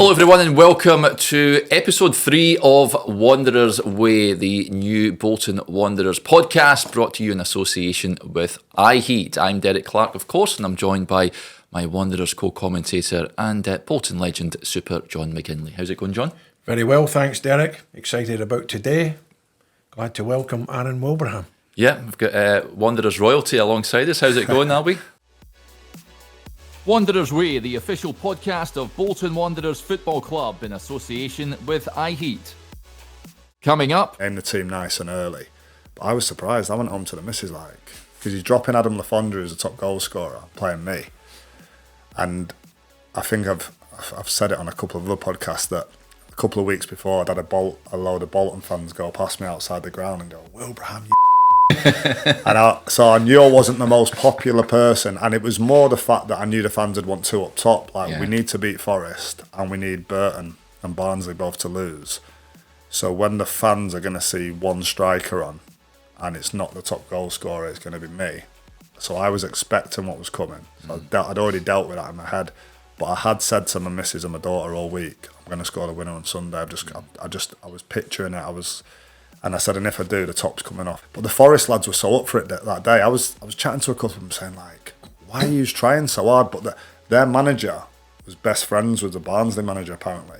Hello everyone and welcome to episode 3 of Wanderers Way, the new Bolton Wanderers podcast brought to you in association with iHeat. I'm Derek Clark, of course, and I'm joined by my Wanderers co-commentator and Bolton legend, Super John McGinley. How's it going, John? Very well, thanks, Derek. Excited about today. Glad to welcome Aaron Wilbraham. Yeah, we've got Wanderers royalty alongside us. How's it going, Albie? Wanderers Way, the official podcast of Bolton Wanderers Football Club in association with iHeat. Coming up, aimed the team nice and early, but I was surprised. I went home to the missus because he's dropping Adam Lafondra as the top goal scorer, playing me, and I think I've said it on a couple of other podcasts that a couple of weeks before I'd had a load of Bolton fans go past me outside the ground and go, "Wilbraham, you." So I knew I wasn't the most popular person, and it was more the fact that I knew the fans would want two up top. We need to beat Forest and we need Burton and Barnsley both to lose. So when the fans are going to see one striker on and it's not the top goal scorer, it's going to be me. So I was expecting what was coming. So I'd already dealt with that in my head, but I had said to my missus and my daughter all week, I'm going to score the winner on Sunday. I was picturing it. And I said, and if I do, the top's coming off. But the Forest lads were so up for it that day. I was chatting to a couple of them saying, why are you trying so hard? But their manager was best friends with the Barnsley manager, apparently.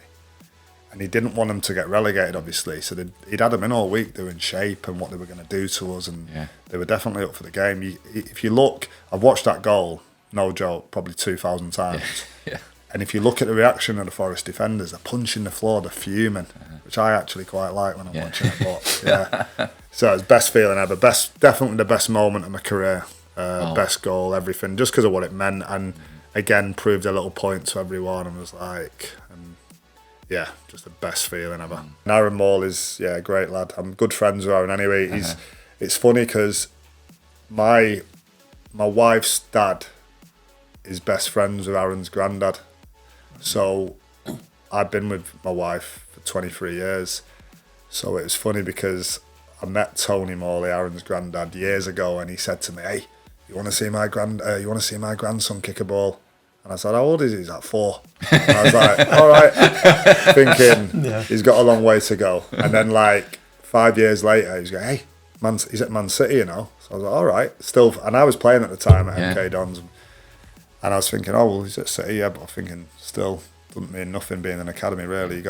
And he didn't want them to get relegated, obviously. So he'd had them in all week doing shape and what they were going to do to us. And they were definitely up for the game. If you look, I've watched that goal, no joke, probably 2,000 times. Yeah. And if you look at the reaction of the Forest defenders, they're punching the floor, they're fuming, which I actually quite like when I'm watching it. But so it's best feeling ever. Definitely the best moment of my career. Best goal, everything, just because of what it meant. And again, proved a little point to everyone and was just the best feeling ever. And Aaron Maul is, a great lad. I'm good friends with Aaron anyway. It's funny because my wife's dad is best friends with Aaron's granddad. So I've been with my wife for 23 years. So it was funny because I met Tony Morley, Aaron's granddad, years ago, and he said to me, "Hey, you want to see my grandson kick a ball?" And I said, "How old is he?" He's like 4. And I was like, "All right," thinking he's got a long way to go. And then 5 years later, he's going, "Hey, he's at Man City, you know." So I was like, "All right." Still, and I was playing at the time at MK Dons. And I was thinking, oh, well, he's at City, but I'm thinking, still, doesn't mean nothing being an academy, really.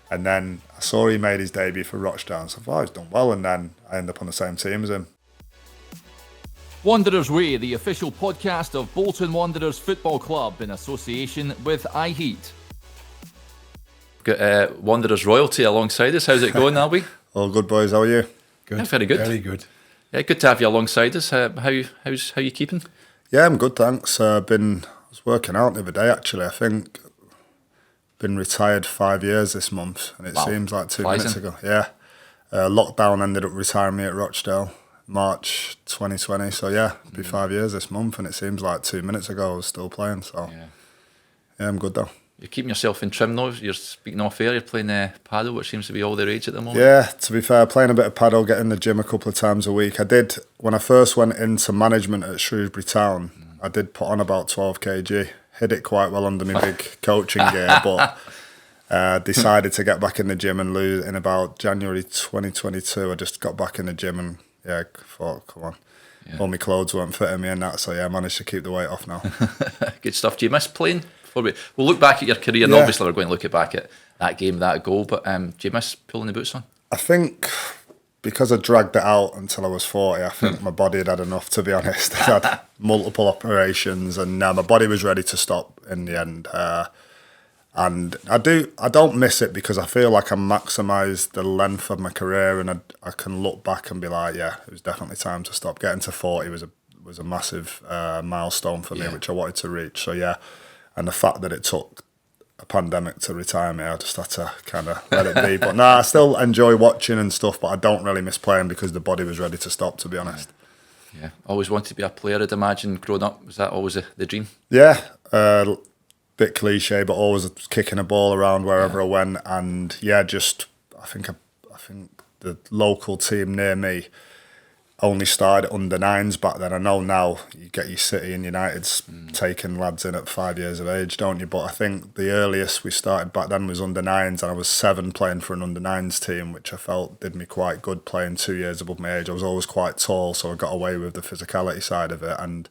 And then I saw he made his debut for Rochdale, so I thought, he's done well, and then I ended up on the same team as him. Wanderers Way, the official podcast of Bolton Wanderers Football Club in association with iHeat. Got Wanderers royalty alongside us. How's it going, Albie? All good, boys. How are you? Good. Yeah, very good. Very good. Yeah, good to have you alongside us. How you keeping? Yeah, I'm good, thanks. I was working out the other day, actually. I think been retired 5 years this month, and it seems like 2 minutes ago. Yeah. Lockdown ended up retiring me at Rochdale, March 2020. So it'll be 5 years this month, and it seems like 2 minutes ago I was still playing. So yeah, I'm good though. You're keeping yourself in trim though. You're speaking off air. You're playing paddle, which seems to be all the rage at the moment. Yeah, to be fair, playing a bit of paddle, getting in the gym a couple of times a week. I did, when I first went into management at Shrewsbury Town, I did put on about 12 kg. Hid it quite well under my big coaching gear, but decided to get back in the gym and lose in about January 2022. I just got back in the gym and thought, come on. Yeah. All my clothes weren't fitting me and that, so I managed to keep the weight off now. Good stuff. Do you miss playing? We'll look back at your career, and obviously we're going to look back at that game, that goal, but do you miss pulling the boots on? I think because I dragged it out until I was 40, I think my body had enough, to be honest. I had multiple operations and my body was ready to stop in the end. And I don't miss it because I feel like I maximised the length of my career, and I can look back and be like, it was definitely time to stop. Getting to 40 was a massive milestone for me, which I wanted to reach. So and the fact that it took a pandemic to retire me, I just had to kind of let it be. But I still enjoy watching and stuff, but I don't really miss playing because the body was ready to stop, to be honest. Yeah, always wanted to be a player, I'd imagine, growing up. Was that always the dream? Yeah, bit cliche, but always kicking a ball around wherever I went. And I think the local team near me only started under 9s back then. I know now you get your City and United's taking lads in at 5 years of age, don't you? But I think the earliest we started back then was under 9s, and I was 7 playing for an under 9s team, which I felt did me quite good playing 2 years above my age. I was always quite tall, so I got away with the physicality side of it. And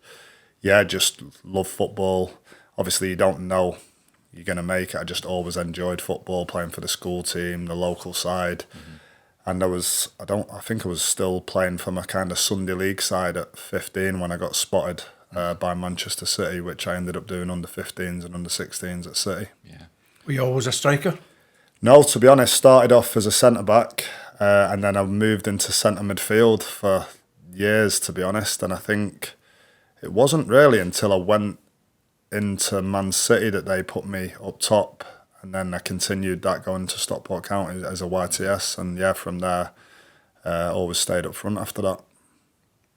yeah, just love football. Obviously, you don't know you're going to make it. I just always enjoyed football, playing for the school team, the local side. And I think I was still playing for my kind of Sunday League side at 15 when I got spotted by Manchester City, which I ended up doing under 15s and under 16s at City. Yeah. Were you always a striker? No, to be honest, started off as a centre-back and then I moved into centre midfield for years, to be honest. And I think it wasn't really until I went into Man City that they put me up top. And then I continued that going to Stockport County as a YTS. And yeah, from there, always stayed up front after that.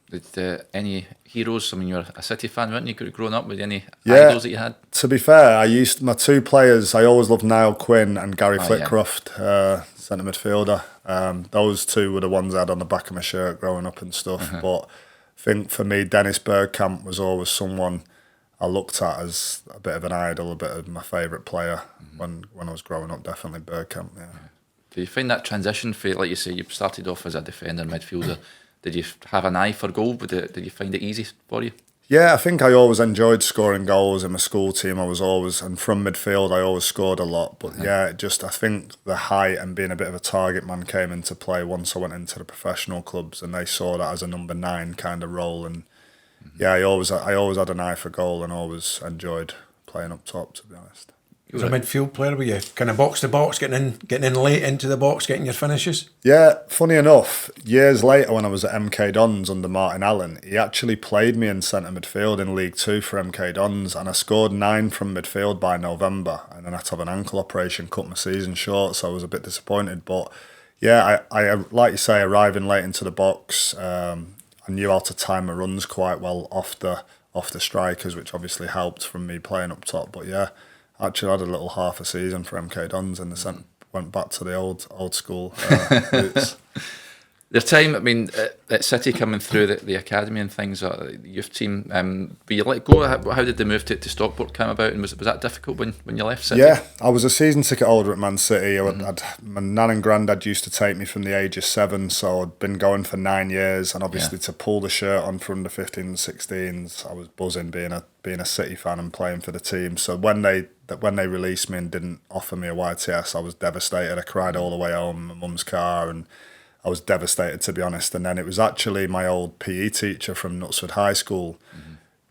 Did any heroes? I mean, you're a City fan, weren't you? Growing up with any idols that you had? To be fair, my 2 players, I always loved Niall Quinn and Gary Flitcroft, centre midfielder. Those 2 were the ones I had on the back of my shirt growing up and stuff. But I think for me, Dennis Bergkamp was always someone I looked at as a bit of an idol, a bit of my favourite player when I was growing up. Definitely Bergkamp. Yeah. Do you find that transition for, like you say, you started off as a defender, midfielder? Did you have an eye for goal? Did you find it easy for you? Yeah, I think I always enjoyed scoring goals in my school team. And from midfield, I always scored a lot. But I think the height and being a bit of a target man came into play once I went into the professional clubs, and they saw that as a number 9 kind of role. And yeah, I always had an eye for goal and always enjoyed playing up top, to be honest. As a midfield player, were you kind of box to box, getting in late into the box, getting your finishes? Yeah, funny enough, years later when I was at MK Dons under Martin Allen, he actually played me in centre midfield in League 2 for MK Dons, and I scored 9 from midfield by November, and then I had to have an ankle operation, cut my season short, so I was a bit disappointed. But yeah, I like you say, arriving late into the box, I knew how to time my runs quite well off the strikers, which obviously helped from me playing up top. But yeah, actually had a little half a season for MK Dons in the centre. Went back to the old school roots. Their time, I mean, at City coming through the academy and things, the youth team, were you let go? How did the move to Stockport come about? And was that difficult when you left City? Yeah, I was a season ticket holder at Man City. My nan and granddad used to take me from the age of 7, so I'd been going for 9 years. And obviously to pull the shirt on for under 15s and 16s, I was buzzing being a City fan and playing for the team. So when they released me and didn't offer me a YTS, I was devastated. I cried all the way home in my mum's car, and I was devastated, to be honest. And then it was actually my old PE teacher from Knutsford High School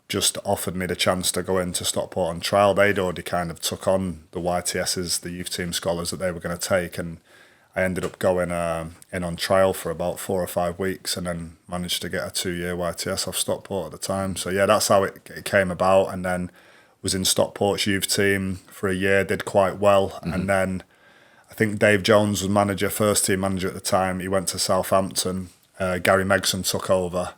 just offered me the chance to go into Stockport on trial. They'd already kind of took on the YTSs, the youth team scholars that they were going to take, and I ended up going in on trial for about 4 or 5 weeks, and then managed to get a 2-year YTS off Stockport at the time. So yeah, that's how it came about. And then was in Stockport's youth team for a year, did quite well, and then I think Dave Jones was first team manager at the time. He went to Southampton. Gary Megson took over,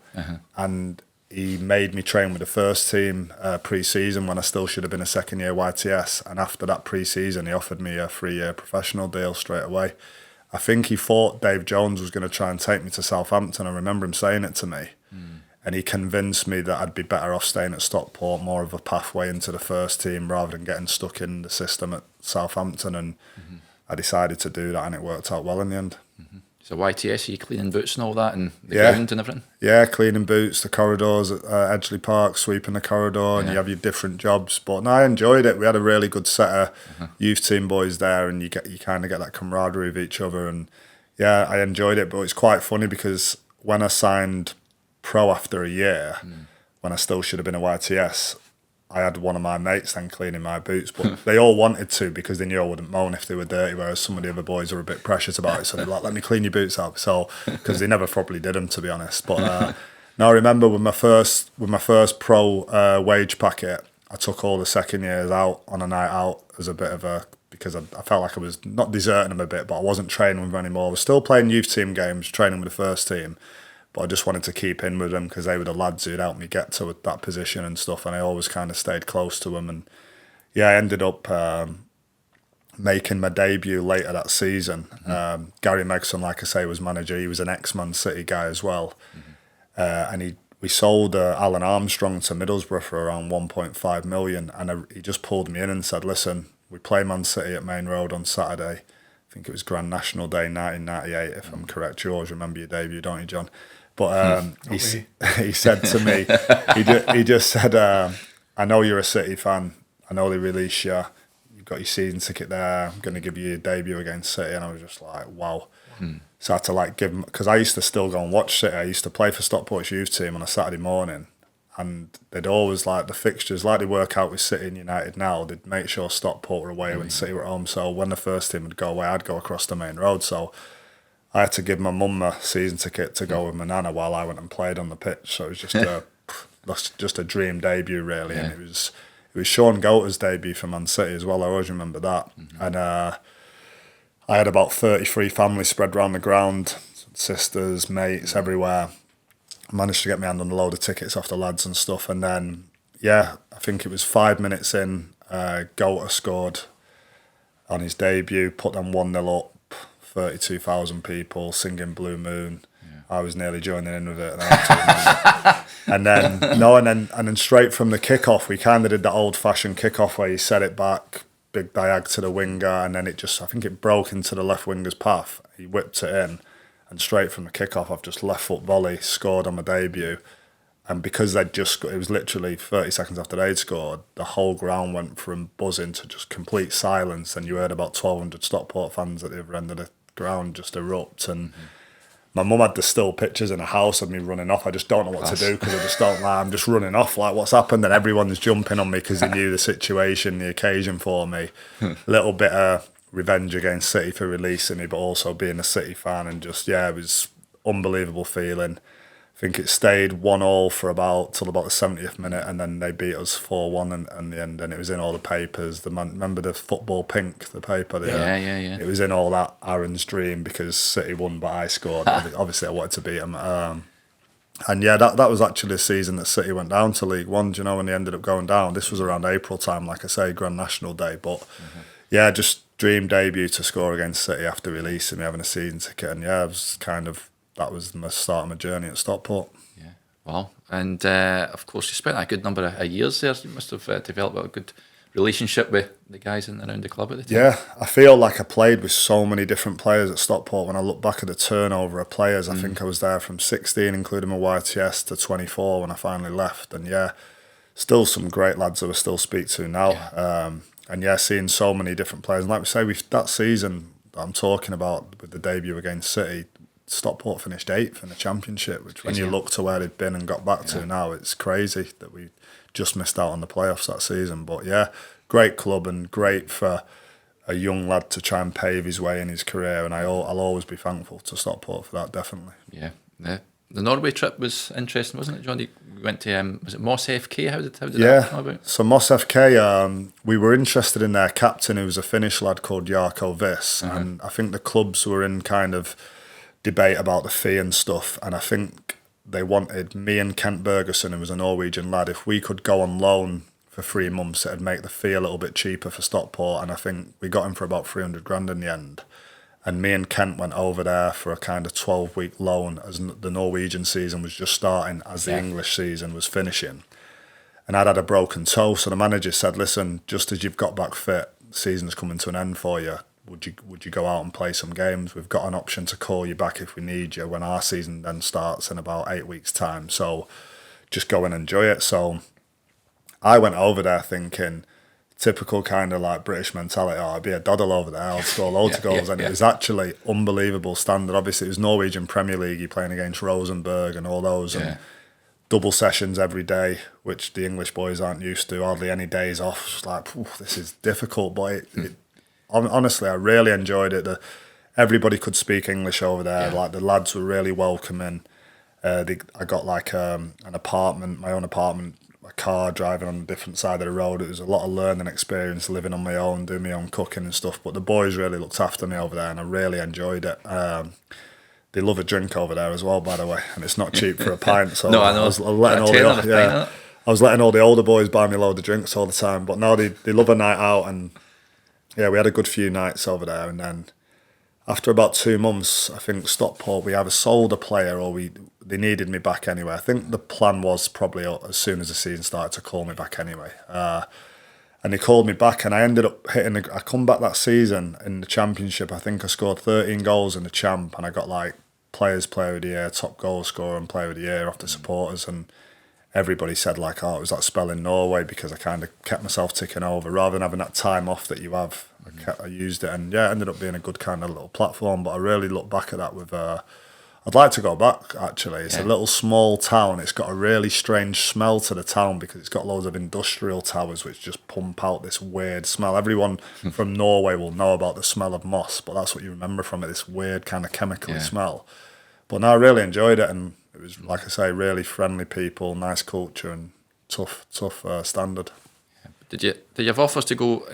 and he made me train with the first team pre-season when I still should have been a second-year YTS. And after that pre-season, he offered me a 3-year professional deal straight away. I think he thought Dave Jones was going to try and take me to Southampton. I remember him saying it to me. And he convinced me that I'd be better off staying at Stockport, more of a pathway into the first team rather than getting stuck in the system at Southampton. And I decided to do that, and it worked out well in the end. So YTS, are you cleaning boots and all that, and the ground and everything? Yeah, cleaning boots, the corridors at Edgeley Park, sweeping the corridor, and you have your different jobs. But no, I enjoyed it. We had a really good set of youth team boys there, and you kind of get that camaraderie of each other. And yeah, I enjoyed it. But it's quite funny because when I signed pro after a year, when I still should have been a YTS, I had one of my mates then cleaning my boots, but they all wanted to because they knew I wouldn't moan if they were dirty, whereas some of the other boys were a bit precious about it, so they're like, let me clean your boots up. So, because they never probably did them, to be honest. But no, I remember with my first pro wage packet, I took all the second years out on a night out as a bit of because I felt like I was not deserting them a bit, but I wasn't training with them anymore. I was still playing youth team games, training with the first team, but I just wanted to keep in with them because they were the lads who'd helped me get to that position and stuff, and I always kind of stayed close to them. And yeah, I ended up making my debut later that season. Gary Megson, like I say, was manager. He was an ex-Man City guy as well. and we sold Alan Armstrong to Middlesbrough for around 1.5 million, and he just pulled me in and said, listen, we play Man City at Main Road on Saturday. I think it was Grand National Day 1998, if I'm correct. George, remember your debut, don't you, John? But he said to me, he just said, I know you're a City fan. I know they released you. You've got your season ticket there. I'm going to give you your debut against City. And I was just like, wow. So I had to give him, because I used to still go and watch City. I used to play for Stockport's youth team on a Saturday morning, and they'd always the fixtures, like they work out with City and United now, they'd make sure Stockport were away when City were at home. So when the first team would go away, I'd go across the Main Road. So I had to give my mum a season ticket to go with my nana while I went and played on the pitch. So it was just a dream debut, really. And it was Sean Goater's debut for Man City as well. I always remember that. And I had about 33 families spread around the ground, sisters, mates, everywhere. I managed to get my hand on a load of tickets off the lads and stuff. And then, I think it was 5 minutes in, Goater scored on his debut, put them 1-0 up, 32,000 people singing Blue Moon. I was nearly joining in with it. And then straight from the kickoff, we kind of did that old-fashioned kickoff where you set it back, big diag to the winger, and then I think it broke into the left winger's path. He whipped it in, and straight from the kickoff, I've just left foot volley, scored on my debut. And because it was literally 30 seconds after they'd scored, the whole ground went from buzzing to just complete silence, and you heard about 1,200 Stockport fans at the other end of the ground just erupt. And my mum had the still pictures in the house of me running off. I just don't know what to do, because I just don't I'm just running off, what's happened? And everyone's jumping on me because they knew the situation, the occasion for me. A little bit of revenge against City for releasing me, but also being a City fan, and just, it was unbelievable feeling. I think it stayed 1-1 for till about the 70th minute, and then they beat us 4-1 in the end, and it was in all the papers. Remember the Football Pink, the paper? Yeah. It was in all that, Aaron's dream, because City won but I scored. Obviously I wanted to beat them. And that was actually the season that City went down to League One, when they ended up going down. This was around April time, like I say, Grand National Day. But just dream debut to score against City after releasing me, having a season ticket. And it was that was the start of my journey at Stockport. Yeah, wow. And of course, you spent a good number of years there. You must have developed a good relationship with the guys in and around the club at the time. Yeah, I feel like I played with so many different players at Stockport. When I look back at the turnover of players, I think I was there from 16, including my YTS, to 24 when I finally left. And still some great lads who I still speak to now. Yeah. Seeing so many different players. And like we say, that season that I'm talking about with the debut against City, Stockport finished 8th in the Championship, which when you look to where they've been and got back to now, it's crazy that we just missed out on the playoffs that season. But great club, and great for a young lad to try and pave his way in his career, and I'll always be thankful to Stockport for that, definitely. Yeah. The Norway trip was interesting, wasn't it, John? You went to, was it Moss FK? How did that come about? So Moss FK, we were interested in their captain, who was a Finnish lad called Jarkko Viss, and I think the clubs were in kind of debate about the fee and stuff, and I think they wanted me and Kent Bergerson, who was a Norwegian lad, if we could go on loan for 3 months, it'd make the fee a little bit cheaper for Stockport, and I think we got him for about 300 grand in the end. And me and Kent went over there for a kind of 12-week loan, as the Norwegian season was just starting, as the English season was finishing. And I'd had a broken toe, so the manager said, listen, just as you've got back fit, the season's coming to an end for you. Would you go out and play some games? We've got an option to call you back if we need you when our season then starts in about 8 weeks' time. So just go and enjoy it. So I went over there thinking, typical kind of British mentality, I'd be a doddle over there, I'll score loads of goals. And it was actually unbelievable standard. Obviously, it was Norwegian Premier League, you're playing against Rosenborg and all those. And double sessions every day, which the English boys aren't used to, hardly any days off. It's this is difficult, but honestly, I really enjoyed it. Everybody could speak English over there. The lads were really welcoming. I got an apartment, my own apartment, a car, driving on a different side of the road. It was a lot of learning experience, living on my own, doing my own cooking and stuff. But the boys really looked after me over there, and I really enjoyed it. They love a drink over there as well, by the way, and it's not cheap for a pint. So no, I know. I was letting all the older boys buy me a load of drinks all the time. But no, they love a night out, and we had a good few nights over there. And then after about 2 months, I think Stockport, we either sold a player or they needed me back anyway. I think the plan was probably as soon as the season started to call me back anyway. And they called me back, and I ended up I come back that season in the Championship. I think I scored 13 goals in the Champ, and I got like Players Player of the Year, top goal scorer and Player of the Year off the supporters. And everybody said like, oh, it was that spell in Norway, because I kind of kept myself ticking over. Rather than having that time off that you have, I used it, and yeah, it ended up being a good kind of little platform. But I really look back at that with I'd like to go back, actually. It's a little small town. It's got a really strange smell to the town because it's got loads of industrial towers which just pump out this weird smell. Everyone from Norway will know about the smell of moss, but that's what you remember from it, this weird kind of chemical smell. But no, I really enjoyed it, and it was, like I say, really friendly people, nice culture, and tough standard. Did you have offers to go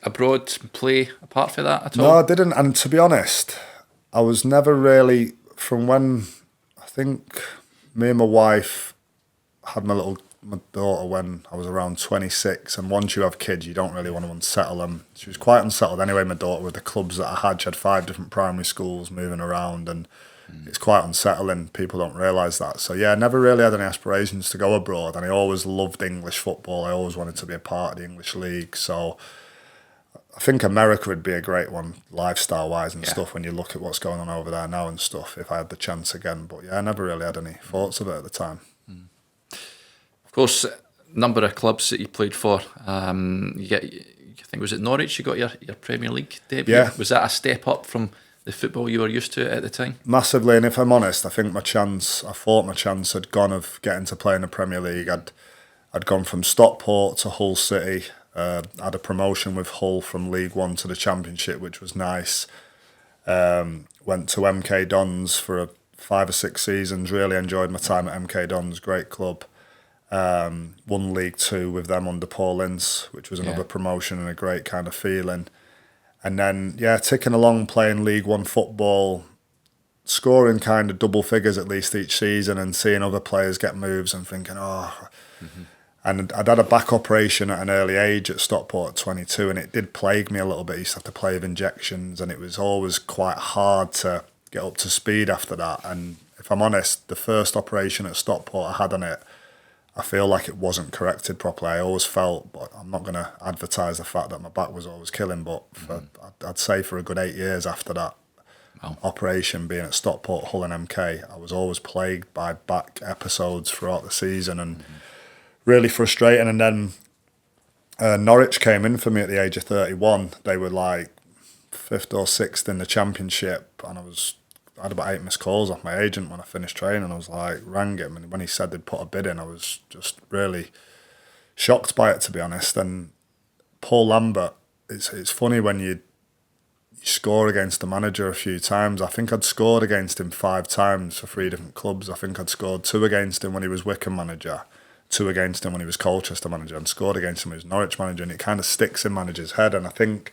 abroad and play apart from that at all? No, I didn't. And to be honest, I was never really, from when I think me and my wife had my daughter when I was around 26, and once you have kids, you don't really want to unsettle them. She was quite unsettled anyway, my daughter, with the clubs that I had. She had 5 different primary schools moving around, and it's quite unsettling. People don't realise that. So yeah, I never really had any aspirations to go abroad, and I always loved English football. I always wanted to be a part of the English league. So I think America would be a great one, lifestyle-wise and stuff, when you look at what's going on over there now and stuff, if I had the chance again. But yeah, I never really had any thoughts of it at the time. Of course, number of clubs that you played for. I think, was it Norwich you got your Premier League debut? Yeah. Was that a step up from the football you were used to at the time? Massively, and if I'm honest, I think I thought my chance had gone of getting to play in the Premier League. I'd gone from Stockport to Hull City. Had a promotion with Hull from League One to the Championship, which was nice. Went to MK Dons for 5 or 6 seasons. Really enjoyed my time at MK Dons. Great club. Won League Two with them under Paul Ince, which was another promotion and a great kind of feeling. And then, ticking along, playing League One football, scoring kind of double figures at least each season, and seeing other players get moves and thinking, And I'd had a back operation at an early age at Stockport at 22, and it did plague me a little bit. I used to have to play with injections, and it was always quite hard to get up to speed after that. And if I'm honest, the first operation at Stockport I had on it, I feel like it wasn't corrected properly. I always felt, but I'm not going to advertise the fact that my back was always killing, but I'd say for a good 8 years after that operation, being at Stockport, Hull and MK, I was always plagued by back episodes throughout the season, and really frustrating. And then Norwich came in for me at the age of 31. They were like 5th or 6th in the Championship, and I had about 8 missed calls off my agent when I finished training. I was like, rang him, and when he said they'd put a bid in, I was just really shocked by it, to be honest. And Paul Lambert, it's funny when you score against the manager a few times. I think I'd scored against him 5 times for 3 different clubs. I think I'd scored 2 against him when he was Wycombe manager, 2 against him when he was Colchester manager, and scored against him when he was Norwich manager, and it kind of sticks in managers' head. And I think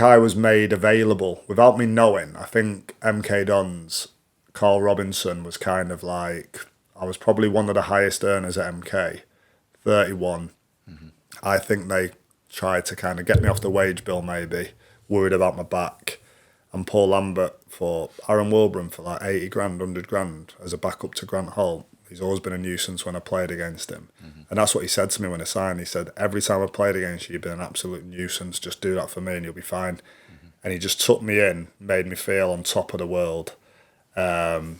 I was made available without me knowing. I think MK Dons, Carl Robinson was kind of like, I was probably one of the highest earners at MK, 31. I think they tried to kind of get me off the wage bill, maybe, worried about my back. And Paul Lambert for Aaron Wilbraham for like 80 grand, 100 grand as a backup to Grant Holt. He's always been a nuisance when I played against him. And that's what he said to me when I signed. He said, every time I played against you, you've been an absolute nuisance. Just do that for me and you'll be fine. And he just took me in, made me feel on top of the world. And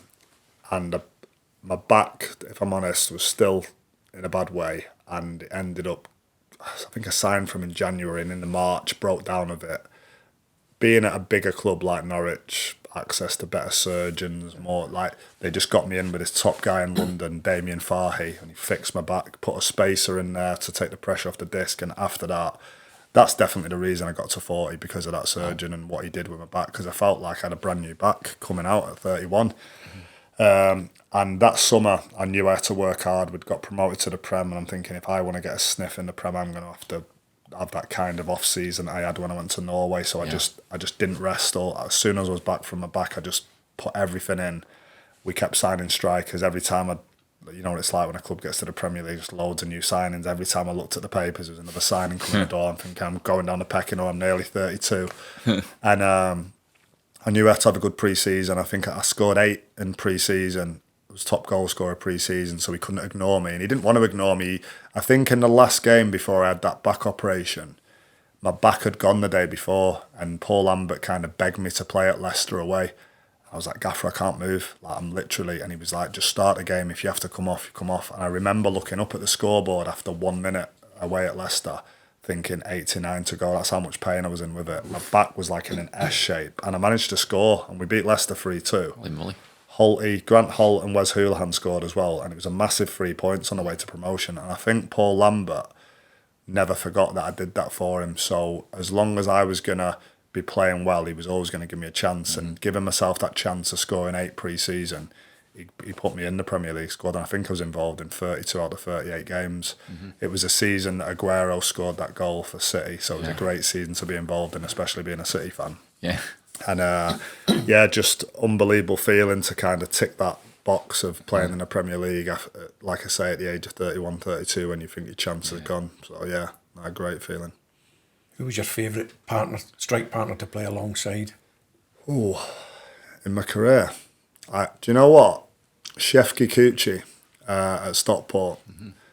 my back, if I'm honest, was still in a bad way. And it ended up, I think I signed for him in January, and in the March, broke down a bit. Being at a bigger club like Norwich, access to better surgeons, more like, they just got me in with this top guy in London, Damien Fahy, and he fixed my back, put a spacer in there to take the pressure off the disc. And after that, that's definitely the reason I got to 40, because of that surgeon and what he did with my back, because I felt like I had a brand new back coming out at 31. And that summer, I knew I had to work hard. We'd got promoted to the Prem, and I'm thinking, if I want to get a sniff in the Prem, I'm going to have to have that kind of off season I had when I went to Norway. So I just didn't rest. As soon as I was back from my back, I just put everything in. We kept signing strikers every time. You know what it's like when a club gets to the Premier League, just loads of new signings. Every time I looked at the papers, there was another signing coming the door. I'm thinking, I'm going down the pecking order. I'm nearly 32, and I knew I had to have a good pre-season. I think I scored 8 in pre-season. I was top goal scorer pre-season, so he couldn't ignore me. And he didn't want to ignore me. I think in the last game before I had that back operation, my back had gone the day before, and Paul Lambert kind of begged me to play at Leicester away. I was like, Gaffer, I can't move. Like, I'm literally, and he was like, just start the game. If you have to come off, you come off. And I remember looking up at the scoreboard after 1 minute away at Leicester, thinking 89 to go. That's how much pain I was in with it. My back was like in an S shape, and I managed to score, and we beat Leicester 3-2. Holy moly. Grant Holt and Wes Houlihan scored as well, and it was a massive 3 points on the way to promotion. And I think Paul Lambert never forgot that I did that for him. So as long as I was going to be playing well, he was always going to give me a chance. And giving myself that chance of scoring 8 pre-season, he put me in the Premier League squad, and I think I was involved in 32 out of 38 games. It was a season that Aguero scored that goal for City, so it was a great season to be involved in, especially being a City fan. Yeah. And just unbelievable feeling to kind of tick that box of playing in the Premier League, like I say, at the age of 31, 32, when you think your chance is gone. So yeah, a great feeling. Who was your favourite strike partner to play alongside? Oh, in my career, do you know what? Chef Kikuchi at Stockport.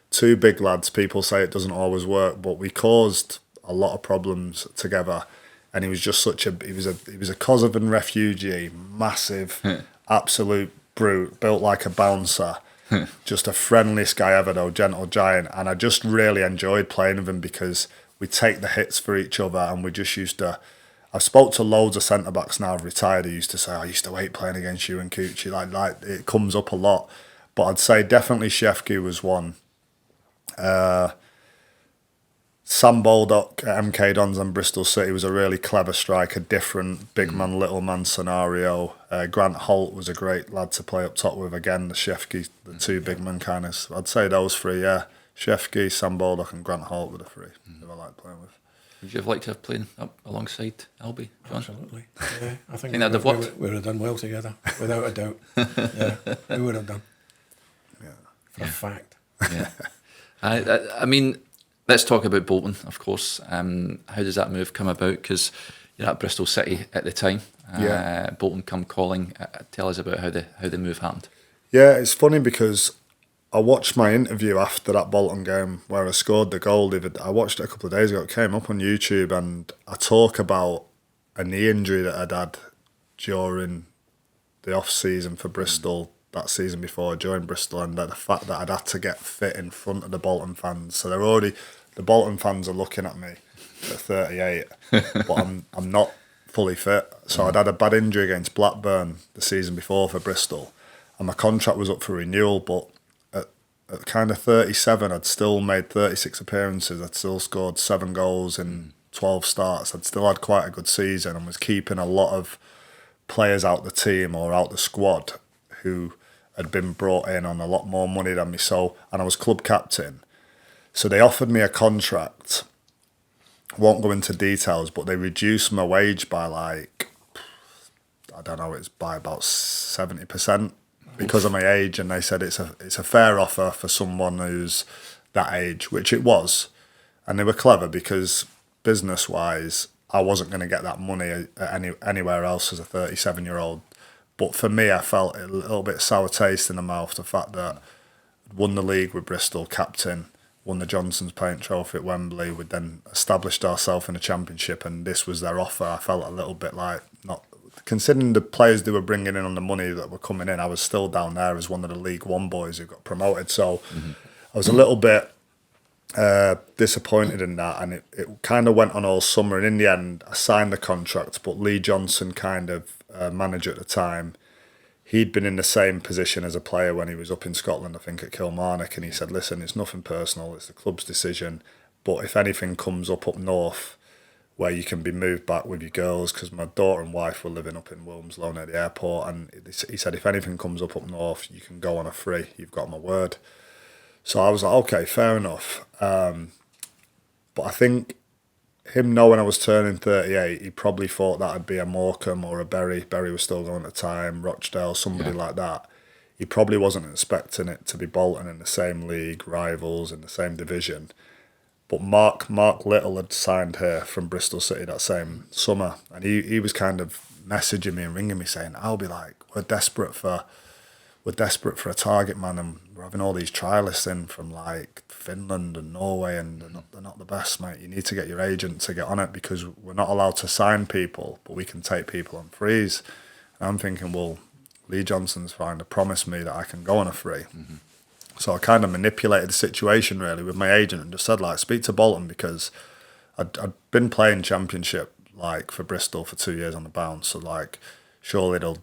2 big lads. People say it doesn't always work, but we caused a lot of problems together. And he was just he was a Kosovan refugee, massive, absolute brute, built like a bouncer. Just the friendliest guy ever though, gentle giant. And I just really enjoyed playing with him because we take the hits for each other, and we just used to. I've spoke to loads of centre backs now. I've retired. Who used to say, "I used to hate playing against you and Kuchi." Like it comes up a lot, but I'd say definitely Shefki was one. Sam Baldock at MK Dons and Bristol City was a really clever striker, different big man, little man scenario. Grant Holt was a great lad to play up top with. Again, the Shefki, the 2 big man kind of. I'd say those 3, yeah. Shefki, Sam Baldock and Grant Holt were the 3 who I like playing with. Would you have liked to have played up alongside Albie, John? Absolutely. Yeah, I think that'd have worked? we would have done well together, without a doubt. Yeah, we would have done. Yeah. For a fact. Yeah. I mean, let's talk about Bolton, of course. How does that move come about? Because you're at Bristol City at the time. Bolton come calling. Tell us about how the move happened. Yeah, it's funny because I watched my interview after that Bolton game where I scored the goal. I watched it a couple of days ago. It came up on YouTube, and I talk about a knee injury that I'd had during the off-season for Bristol, that season before I joined Bristol, and the fact that I'd had to get fit in front of the Bolton fans. So the Bolton fans are looking at me at 38, but I'm not fully fit. So I'd had a bad injury against Blackburn the season before for Bristol, and my contract was up for renewal, but at kind of 37, I'd still made 36 appearances. I'd still scored 7 goals in 12 starts. I'd still had quite a good season and was keeping a lot of players out the team or out the squad who had been brought in on a lot more money than me. So, and I was club captain. So they offered me a contract. I won't go into details, but they reduced my wage by it's by about 70%. Because of my age, and they said it's a fair offer for someone who's that age, which it was, and they were clever because business-wise, I wasn't going to get that money anywhere else as a 37-year-old. But for me, I felt a little bit sour taste in the mouth. The fact that I'd won the league with Bristol, captain, won the Johnson's Paint Trophy at Wembley, we'd then established ourselves in the Championship, and this was their offer. I felt a little bit like not. Considering the players they were bringing in on the money that were coming in, I was still down there as one of the League One boys who got promoted. So I was a little bit disappointed in that, and it kind of went on all summer. And in the end, I signed the contract, but Lee Johnson, kind of manager at the time, he'd been in the same position as a player when he was up in Scotland, I think at Kilmarnock, and he said, listen, it's nothing personal, it's the club's decision, but if anything comes up north, where you can be moved back with your girls, because my daughter and wife were living up in Wilmslow near the airport, and he said, if anything comes up north, you can go on a free, you've got my word. So I was like, okay, fair enough. But I think him knowing I was turning 38, he probably thought that'd be a Morecambe or a Bury. Bury was still going at the time, Rochdale, somebody like that. He probably wasn't expecting it to be Bolton in the same league, rivals in the same division. But Mark Little had signed here from Bristol City that same summer, and he was kind of messaging me and ringing me saying, I'll be like, we're desperate for a target man, and we're having all these trialists in from like Finland and Norway, and they're not the best, mate. You need to get your agent to get on it, because we're not allowed to sign people, but we can take people on frees. And I'm thinking, well, Lee Johnson's fine to promise me that I can go on a free. Mm-hmm. So I kind of manipulated the situation really with my agent and just said, like, speak to Bolton, because I'd been playing Championship like for Bristol for 2 years on the bounce. So like, surely they'll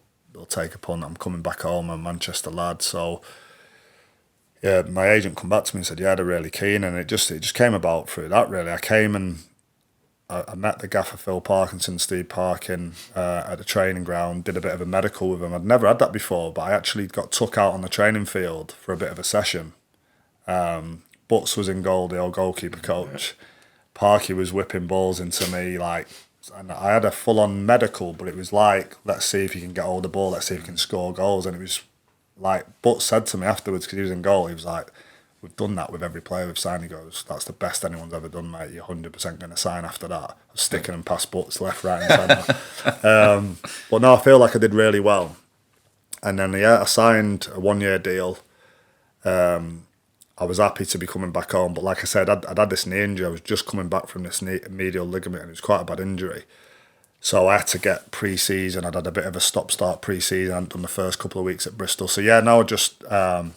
take a punt. I'm coming back home. I'm a Manchester lad. So yeah, my agent come back to me and said, yeah, they're really keen. And it just came about through that really. I came and I met the gaffer Phil Parkinson, Steve Parkin, at the training ground, did a bit of a medical with him. I'd never had that before, but I actually got took out on the training field for a bit of a session. Butts was in goal, the old goalkeeper coach. Parky was whipping balls into me, like, and I had a full-on medical, but it was like, let's see if you can get hold of the ball, let's see if you can score goals. And it was like, Butts said to me afterwards, because he was in goal, he was like, we've done that with every player we've signed. He goes, that's the best anyone's ever done, mate. You're 100% going to sign after that. I was sticking them past Butts left, right and centre. But no, I feel like I did really well. And then, yeah, I signed a 1-year deal. I was happy to be coming back home. But like I said, I'd had this knee injury. I was just coming back from this medial ligament, and it was quite a bad injury. So I had to get pre-season. I'd had a bit of a stop-start pre-season. I hadn't done the first couple of weeks at Bristol. So, yeah, no, I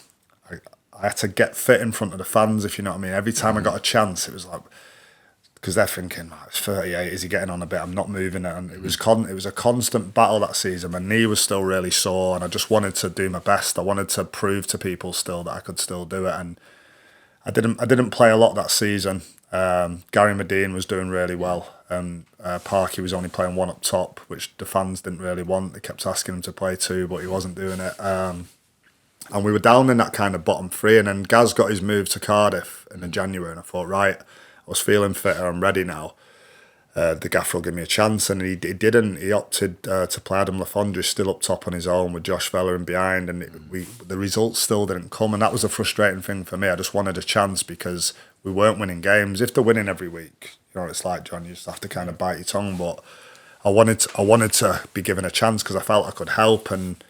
had to get fit in front of the fans, if you know what I mean. Every time I got a chance, it was like, because they're thinking, it's 38, is he getting on a bit? I'm not moving it. And it was a constant battle that season. My knee was still really sore, and I just wanted to do my best. I wanted to prove to people still that I could still do it. And I didn't play a lot that season. Gary Medine was doing really well, and Parky was only playing one up top, which the fans didn't really want. They kept asking him to play two, but he wasn't doing it. And we were down in that kind of bottom three, and then Gaz got his move to Cardiff in January, and I thought, right, I was feeling fitter, I'm ready now. The gaffer will give me a chance, and he didn't. He opted to play Adam Lafondre still up top on his own with Josh Vella in behind, and the results still didn't come, and that was a frustrating thing for me. I just wanted a chance because we weren't winning games. If they're winning every week, you know, it's like, John, you just have to kind of bite your tongue, but I wanted to be given a chance because I felt I could help. And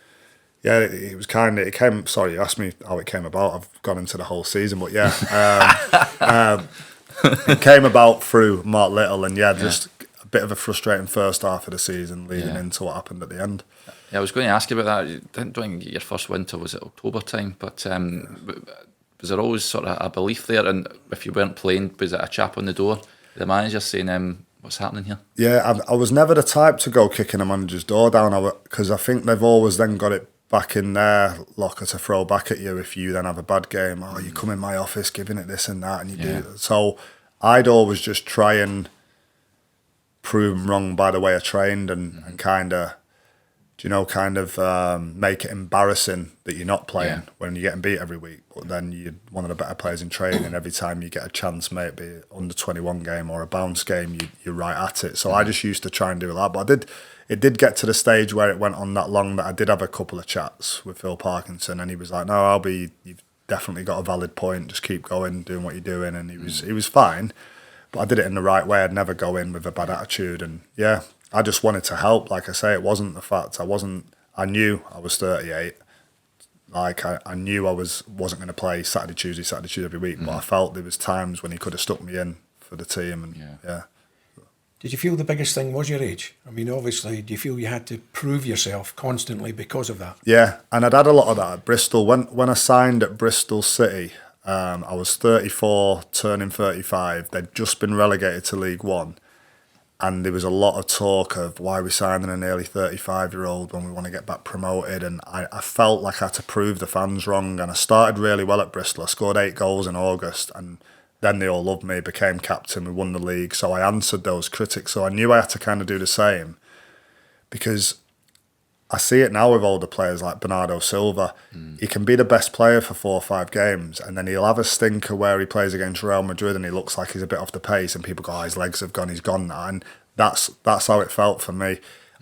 yeah, it came. Sorry, you asked me how it came about. I've gone into the whole season, but yeah, it came about through Mark Little, and just a bit of a frustrating first half of the season leading into what happened at the end. Yeah, I was going to ask you about that. You didn't get your first win till, was it October time? But was there always sort of a belief there? And if you weren't playing, was it a chap on the door, the manager saying, what's happening here? Yeah, I was never the type to go kicking a manager's door down, because I think they've always then got it back in their locker to throw back at you if you then have a bad game. Oh, you come in my office giving it this and that, and you do. So I'd always just try and prove them wrong by the way I trained, and kind of make it embarrassing that you're not playing when you're getting beat every week. But then you're one of the better players in training, and every time you get a chance, maybe under 21 game or a bounce game, you're right at it. So I just used to try and do that. But it did get to the stage where it went on that long that I did have a couple of chats with Phil Parkinson, and he was like, no, you've definitely got a valid point, just keep going, doing what you're doing. And he was fine, but I did it in the right way. I'd never go in with a bad attitude. And yeah, I just wanted to help. Like I say, it wasn't the fact I knew I was 38. Like I knew I wasn't going to play Saturday, Tuesday every week, but I felt there was times when he could have stuck me in for the team. And yeah. Did you feel the biggest thing was your age? I mean, obviously, do you feel you had to prove yourself constantly because of that? Yeah, and I'd had a lot of that at Bristol. When I signed at Bristol City, I was 34, turning 35. They'd just been relegated to League One, and there was a lot of talk of why we're signing a nearly 35-year-old when we want to get back promoted. And I felt like I had to prove the fans wrong. And I started really well at Bristol. I scored 8 goals in August, and then they all loved me, became captain, we won the league. So I answered those critics. So I knew I had to kind of do the same, because I see it now with older players like Bernardo Silva. He can be the best player for 4 or 5 games, and then he'll have a stinker where he plays against Real Madrid and he looks like he's a bit off the pace, and people go, oh, his legs have gone, he's gone now. And that's how it felt for me.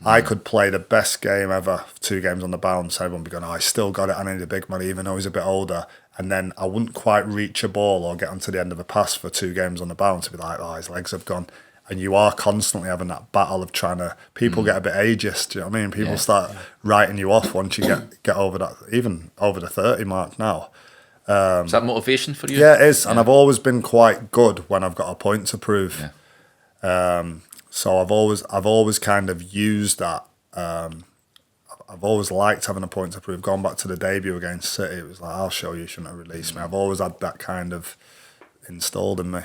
I could play the best game ever, 2 games on the bounce, everyone would be going, oh, he's still got it, and he's a big man, even though he's a bit older. And then I wouldn't quite reach a ball or get onto the end of a pass for 2 games on the bounce. I'd be like, oh, his legs have gone. And you are constantly having that battle of trying to. People get a bit ageist. Do you know what I mean? People start writing you off once you get over that, even over the 30 mark now. Is that motivation for you? Yeah, it is. And I've always been quite good when I've got a point to prove. Yeah. So I've always kind of used that. I've always liked having a point to prove. Going back to the debut against City, it was like, I'll show you, shouldn't have released me. I've always had that kind of installed in me.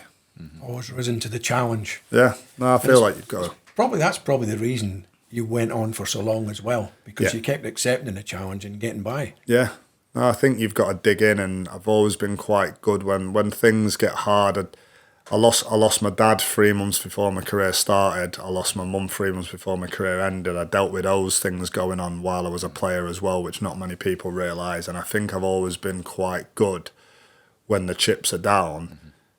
Always risen to the challenge. Yeah, no, I feel like you've got to. That's probably the reason you went on for so long as well, because you kept accepting the challenge and getting by. Yeah, no, I think you've got to dig in, and I've always been quite good when things get hard. I lost my dad 3 months before my career started. I lost my mum 3 months before my career ended. I dealt with those things going on while I was a player as well, which not many people realise. And I think I've always been quite good when the chips are down.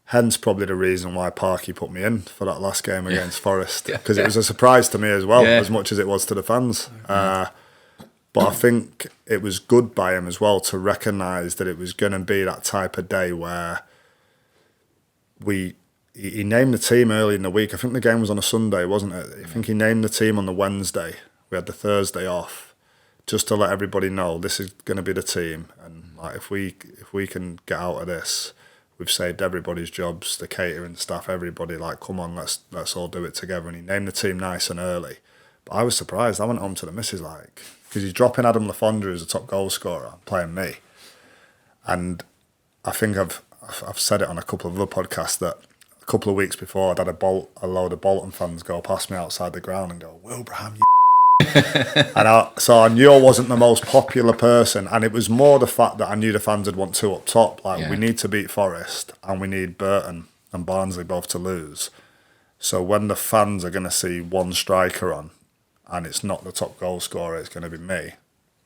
Hence probably the reason why Parky put me in for that last game against Forest, because it was a surprise to me as well, as much as it was to the fans. But I think it was good by him as well to recognise that it was going to be that type of day where he named the team early in the week. I think the game was on a Sunday, wasn't it? I think he named the team on the Wednesday. We had the Thursday off, just to let everybody know this is going to be the team, and like if we can get out of this, we've saved everybody's jobs, the catering staff, everybody. Like, come on, let's all do it together. And he named the team nice and early. But I was surprised. I went home to the missus because he's dropping Adam Lafondra as a top goal scorer, playing me. And I think I've said it on a couple of other podcasts that a couple of weeks before I'd had a load of Bolton fans go past me outside the ground and go, Wilbraham, you so I knew I wasn't the most popular person, and it was more the fact that I knew the fans would want two up top. We need to beat Forest, and we need Burton and Barnsley both to lose. So when the fans are going to see one striker on, and it's not the top goal scorer, it's going to be me.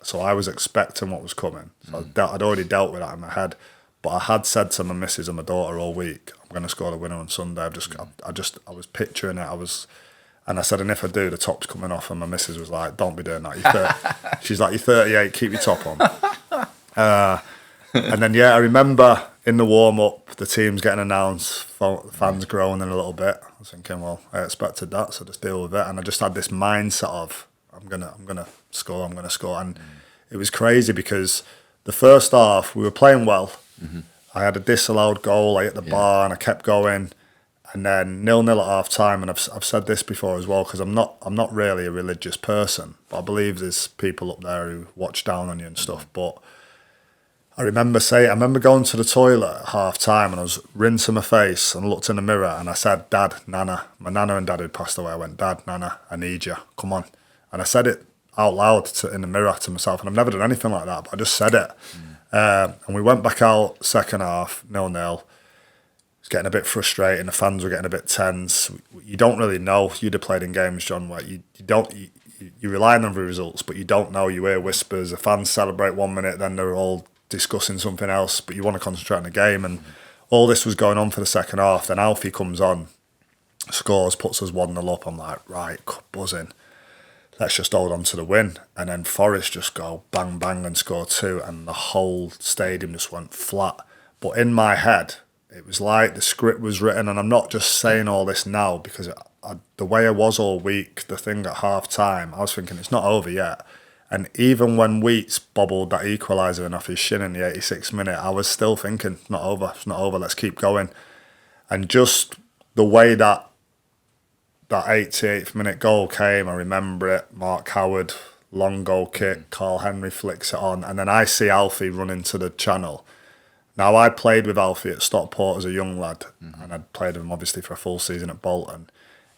So I was expecting what was coming. So I'd already dealt with that in my head. But I had said to my missus and my daughter all week, I'm going to score the winner on Sunday. I was picturing it. And I said, and if I do, the top's coming off. And my missus was like, don't be doing that. She's like, you're 38, keep your top on. And then, I remember in the warm-up, the team's getting announced, fans growing in a little bit. I was thinking, well, I expected that, so just deal with it. And I just had this mindset of, I'm gonna score. And it was crazy because the first half, we were playing well. I had a disallowed goal, I hit the bar, and I kept going. And then 0-0 at half time, and I've said this before as well, because I'm not really a religious person, but I believe there's people up there who watch down on you and stuff. But I remember going to the toilet at half time, and I was rinsing my face and looked in the mirror, and I said, Dad, Nana, my Nana and Dad had passed away. I went, Dad, Nana, I need you, come on. And I said it out loud in the mirror to myself, and I've never done anything like that, but I just said it. And we went back out second half, 0-0. Getting a bit frustrating, the fans were getting a bit tense. You don't really know. You'd have played in games, John, where you rely on the results, but you don't know. You hear whispers, the fans celebrate 1 minute, then they're all discussing something else, but you want to concentrate on the game. And all this was going on for the second half. Then Alfie comes on, scores, puts us 1-0 up. I'm like, right, buzzing. Let's just hold on to the win. And then Forest just go bang, bang and score 2, and the whole stadium just went flat. But in my head, it was like the script was written, and I'm not just saying all this now because the way I was all week, the thing at half time, I was thinking it's not over yet. And even when Wheats bobbled that equaliser in off his shin in the 86th minute, I was still thinking, it's not over, let's keep going. And just the way that 88th minute goal came, I remember it, Mark Howard, long goal kick, Carl Henry flicks it on, and then I see Alfie run into the channel. Now, I played with Alfie at Stockport as a young lad, and I'd played with him obviously for a full season at Bolton,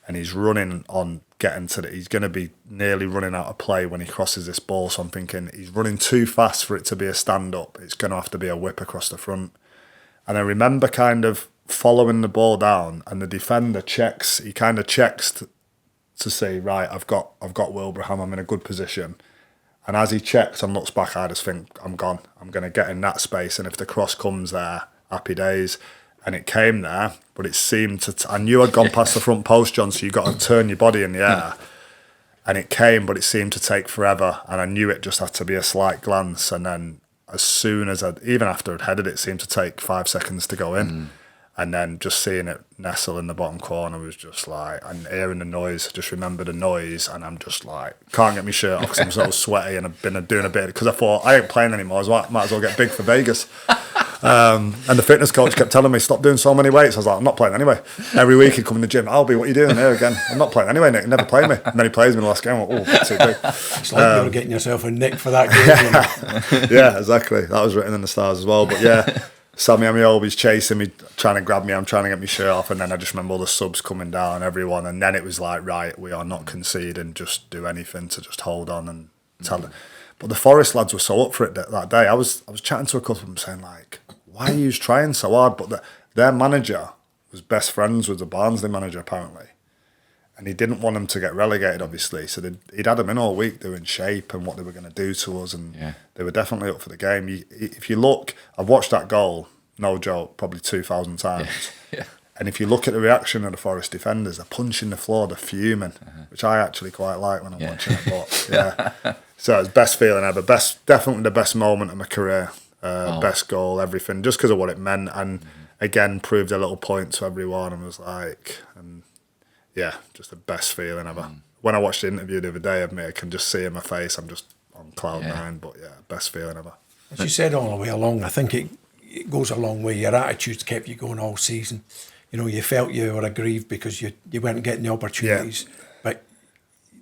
and he's running on getting to he's going to be nearly running out of play when he crosses this ball, so I'm thinking he's running too fast for it to be a stand-up. It's going to have to be a whip across the front. And I remember kind of following the ball down, and the defender checks to say, right, I've got Wilbraham, I'm in a good position. And as he checks and looks back, I just think, I'm gone. I'm going to get in that space. And if the cross comes there, happy days. And it came there, but it seemed to... I knew I'd gone past the front post, John, so you got to turn your body in the air. And it came, but it seemed to take forever. And I knew it just had to be a slight glance. And then as soon as even after I'd headed it, seemed to take 5 seconds to go in. And then just seeing it nestle in the bottom corner was just like, and hearing the noise, I just remember the noise, and I'm just like, can't get my shirt off because I'm so sweaty, and I've been doing a bit, because I thought, I ain't playing anymore, I might as well get big for Vegas. And the fitness coach kept telling me, stop doing so many weights. I was like, I'm not playing anyway. Every week he'd come in the gym, Albie, what are you doing here again? I'm not playing anyway, Nick, never play me. And then he plays me in the last game, I'm like, oh, too big. It's like you were getting yourself a nick for that game. Yeah, exactly. That was written in the stars as well. But yeah, Sammy Amiolbi's chasing me, trying to grab me, I'm trying to get my shirt off, and then I just remember all the subs coming down, everyone, and then it was like, right, we are not conceding, just do anything to just hold on and tell it. But the Forest lads were so up for it that day. I was chatting to a couple of them saying, like, why are you trying so hard? But their manager was best friends with the Barnsley manager, apparently. And he didn't want them to get relegated, obviously. So he'd had them in all week doing shape and what they were going to do to us. And they were definitely up for the game. If you look, I've watched that goal, no joke, probably 2,000 times. Yeah. And if you look at the reaction of the Forest defenders, they're punching the floor, they're fuming, which I actually quite like when I'm watching it. But yeah, so it's best feeling ever. Definitely the best moment of my career. Best goal, everything, just because of what it meant. And again, proved a little point to everyone, and was like, yeah, just the best feeling ever. When I watched the interview the other day of me, I can just see in my face, I'm just on cloud nine. But yeah, best feeling ever. As you said all the way along, I think it goes a long way. Your attitude's kept you going all season. You know, you felt you were aggrieved because you weren't getting the opportunities, but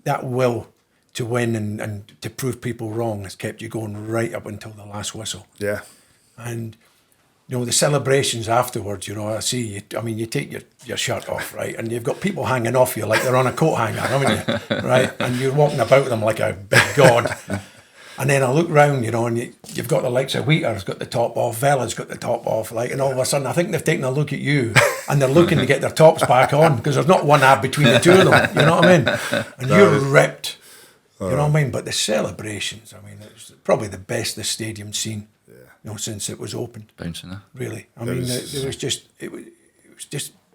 that will to win and to prove people wrong has kept you going right up until the last whistle. Yeah. And, you know, the celebrations afterwards, you know, I see, you take your shirt off, right? And you've got people hanging off you like they're on a coat hanger, haven't you? Right? And you're walking about them like a big god. And then I look round, you know, and you've got the likes of Wheater's got the top off, Vella's got the top off, like, and all of a sudden I think they've taken a look at you and they're looking to get their tops back on because there's not one ab between the two of them, you know what I mean? And you're ripped. You know what I mean? But the celebrations, I mean, it was probably the best the stadium's seen, you know, since it was opened. Bouncing there. Really. I mean, it was just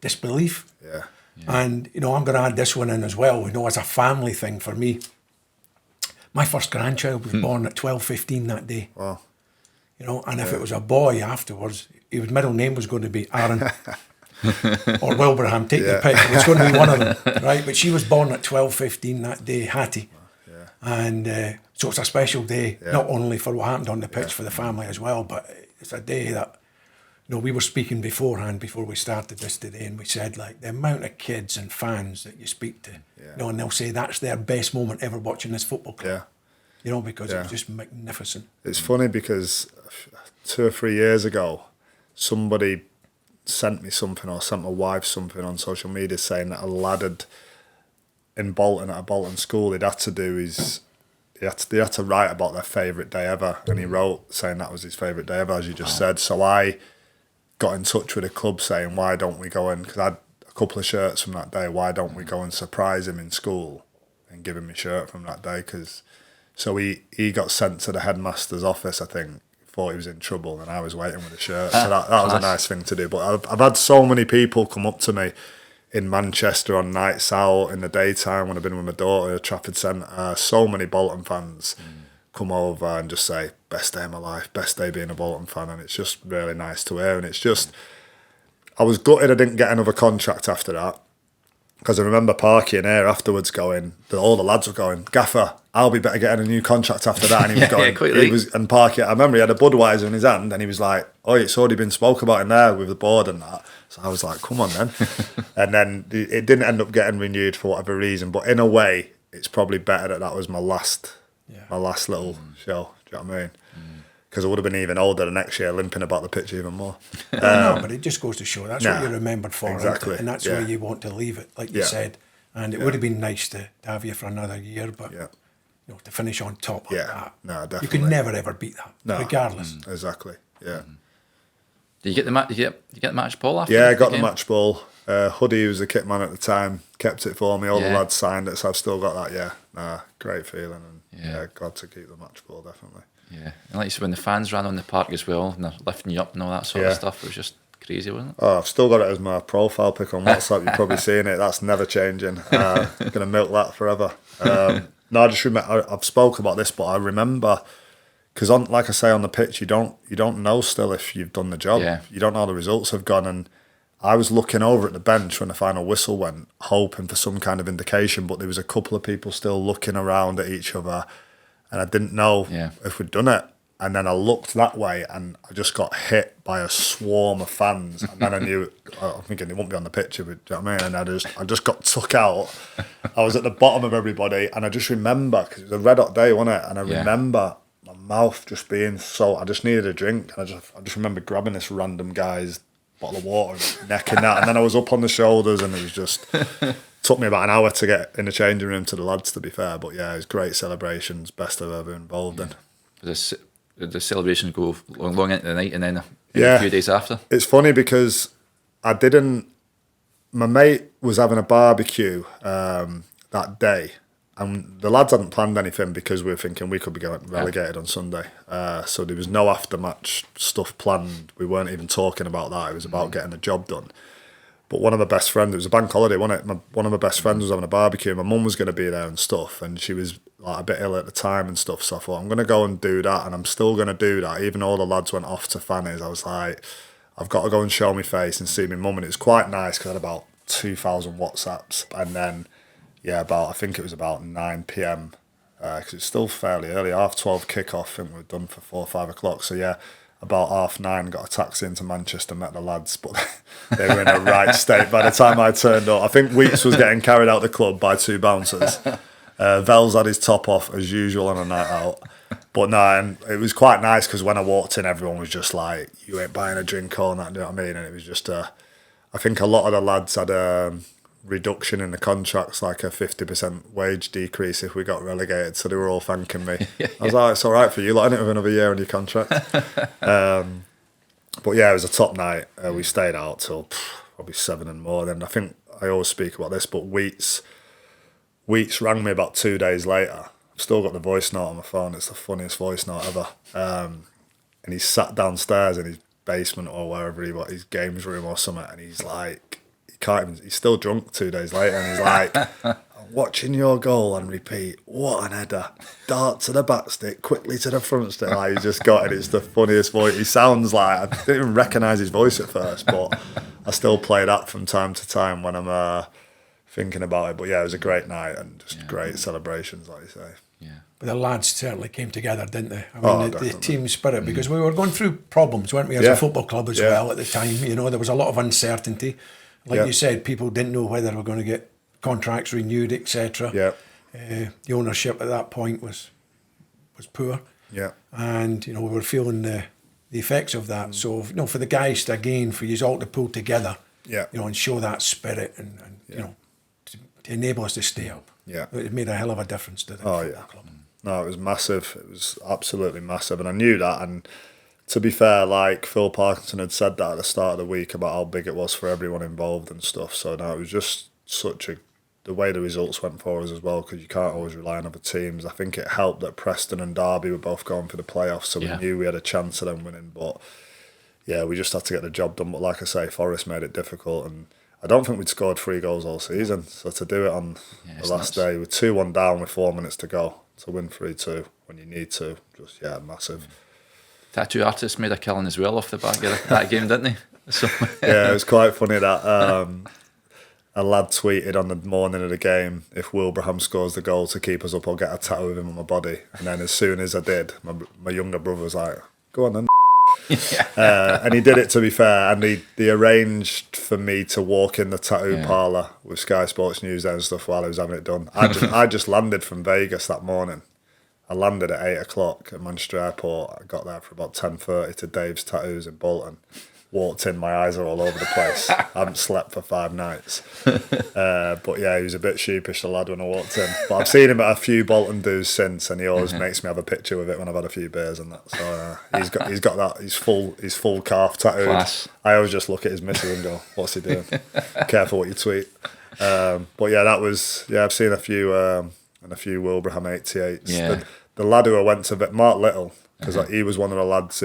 disbelief. Yeah. And, you know, I'm going to add this one in as well, you know, as a family thing for me. My first grandchild was born at 12:15 that day. Wow. You know, and if it was a boy afterwards, his middle name was going to be Aaron or Wilbraham, take the pick. It was going to be one of them, right? But she was born at 12:15 that day, Hattie. And so it's a special day, not only for what happened on the pitch for the family as well, but it's a day that, you know, we were speaking beforehand before we started this today, and we said, like, the amount of kids and fans that you speak to, you know, and they'll say that's their best moment ever watching this football club. Yeah. You know, because it was just magnificent. It's funny because 2 or 3 years ago, somebody sent me something or sent my wife something on social media saying that a lad in Bolton at a Bolton school, they had to write about their favourite day ever, and he wrote saying that was his favourite day ever, as you just said. So I got in touch with the club saying, why don't we go in, because I had a couple of shirts from that day, why don't we go and surprise him in school and give him a shirt from that day? So he got sent to the headmaster's office, I think, thought he was in trouble, and I was waiting with a shirt. So that was a nice thing to do. But I've had so many people come up to me in Manchester on nights out in the daytime when I've been with my daughter at Trafford Centre. So many Bolton fans come over and just say, best day of my life, best day being a Bolton fan, and it's just really nice to hear. And it's just, I was gutted I didn't get another contract after that, because I remember Parky and Air afterwards going, all the lads were going, Gaffer, I'll be better getting a new contract after that. And he was going, and Parky, I remember he had a Budweiser in his hand, and he was like, oh, it's already been spoke about in there with the board and that. So I was like, come on then. And then it didn't end up getting renewed for whatever reason. But in a way, it's probably better that was my last little show. Do you know what I mean? Because I would have been even older the next year, limping about the pitch even more. No, but it just goes to show that's what you're remembered for, exactly. And that's where you want to leave it, like you said. And it would have been nice to have you for another year, but you know, to finish on top like that, no, definitely. you could never ever beat that, regardless. Exactly. Yeah. Did you get the match ball after? Yeah, I got the match ball. Huddy, who was the kit man at the time, kept it for me. All the lads signed it, so I've still got that. Great feeling, and glad to keep the match ball, definitely. Yeah, and like you said, when the fans ran on the park as well, and they're lifting you up and all that sort of stuff, it was just crazy, wasn't it? Oh, I've still got it as my profile pic on WhatsApp. You've probably seen it. That's never changing. I'm gonna milk that forever. No, I just remember. I've spoke about this, but I remember. Because like I say, on the pitch, you don't know still if you've done the job. Yeah. You don't know how the results have gone. And I was looking over at the bench when the final whistle went, hoping for some kind of indication, but there was a couple of people still looking around at each other, and I didn't know if we'd done it. And then I looked that way, and I just got hit by a swarm of fans. And then I knew, I'm thinking they won't be on the picture, but do you know what I mean? And I just got took out. I was at the bottom of everybody, and I just remember, because it was a red hot day, wasn't it? And I remember my mouth just being so, I just needed a drink. And I just remember grabbing this random guy's bottle of water and necking that. And then I was up on the shoulders, and it was just, took me about an hour to get in the changing room to the lads, to be fair. But yeah, it was great celebrations, best I've ever been involved in. The celebrations go long into the night, and then a few days after. It's funny because my mate was having a barbecue that day, and the lads hadn't planned anything because we were thinking we could be going relegated on Sunday. So there was no after-match stuff planned. We weren't even talking about that. It was about getting the job done. But one of my best friends, it was a bank holiday, wasn't it? One of my best friends was having a barbecue. My mum was going to be there and stuff, and she was like a bit ill at the time and stuff. So I thought, I'm going to go and do that, and I'm still going to do that. Even though all the lads went off to Fanny's, I was like, I've got to go and show my face and see my mum. And it was quite nice because I had about 2,000 WhatsApps. And then, I think it was about 9 p.m, because it's still fairly early, 12:30 kick-off. I think we were done for 4 or 5 o'clock. So about 9:30, got a taxi into Manchester, met the lads, but they were in a right state by the time I turned up. I think Weeks was getting carried out the club by 2 bouncers. Vels had his top off as usual on a night out. But no, and it was quite nice because when I walked in, everyone was just like, you ain't buying a drink or that, you know what I mean? And it was just, I think a lot of the lads had a reduction in the contracts, like a 50% wage decrease if we got relegated, so they were all thanking me. I was like, it's all right for you, like, I didn't have another year on your contract. But yeah, it was a top night. We stayed out till probably 7 in the morning. I think I always speak about this, but Weeks rang me about 2 days later. I've still got the voice note on my phone. It's the funniest voice note ever. And he sat downstairs in his basement or wherever he was, his games room or something, and he's like, he's still drunk 2 days later, and he's like, I'm watching your goal and repeat, what an header, dart to the back stick, quickly to the front stick. Like, he just got it. It's the funniest voice. He sounds like, I didn't even recognise his voice at first, but I still play that from time to time when I'm thinking about it. But yeah, it was a great night and just great celebrations, like you say. Yeah. But the lads certainly came together, didn't they? I mean, the team spirit, because we were going through problems, weren't we, as a football club as well at the time. You know, there was a lot of uncertainty. Like you said, people didn't know whether they were going to get contracts renewed, etc. The ownership at that point was poor. And, we were feeling the effects of that. So, for the guys to, again, for you all to pull together, and show that spirit and to enable us to stay up. It made a hell of a difference to the club. No, it was massive. It was absolutely massive. And I knew that. And to be fair, like Phil Parkinson had said that at the start of the week about how big it was for everyone involved and stuff. So no, it was just the way the results went for us as well, because you can't always rely on other teams. I think it helped that Preston and Derby were both going for the playoffs, so we knew we had a chance of them winning. But yeah, we just had to get the job done. But like I say, Forest made it difficult, and I don't think we'd scored 3 goals all season. So to do it on the last day with 2-1 down with 4 minutes to go, to win 3-2 when you need to, just massive. Tattoo artist made a killing as well off the back of that game, didn't he? So yeah, it was quite funny that a lad tweeted on the morning of the game, if Wilbraham scores the goal to keep us up, I'll get a tattoo of him on my body. And then as soon as I did, my younger brother was like, go on then. And he did it, to be fair, and they arranged for me to walk in the tattoo parlour with Sky Sports News and stuff while I was having it done. I just landed from Vegas that morning. I landed at 8 o'clock at Manchester Airport. I got there for about 10:30 to Dave's Tattoos in Bolton. Walked in, my eyes are all over the place. I haven't slept for 5 nights. But yeah, he was a bit sheepish, the lad, when I walked in. But I've seen him at a few Bolton do's since, and he always makes me have a picture with it when I've had a few beers and that. So he's got that, his full calf tattooed. Class. I always just look at his missus and go, what's he doing? Careful what you tweet. But yeah, I've seen a few Wilbraham 88s. Yeah. The lad who I went to, Mark Little, because he was one of the lads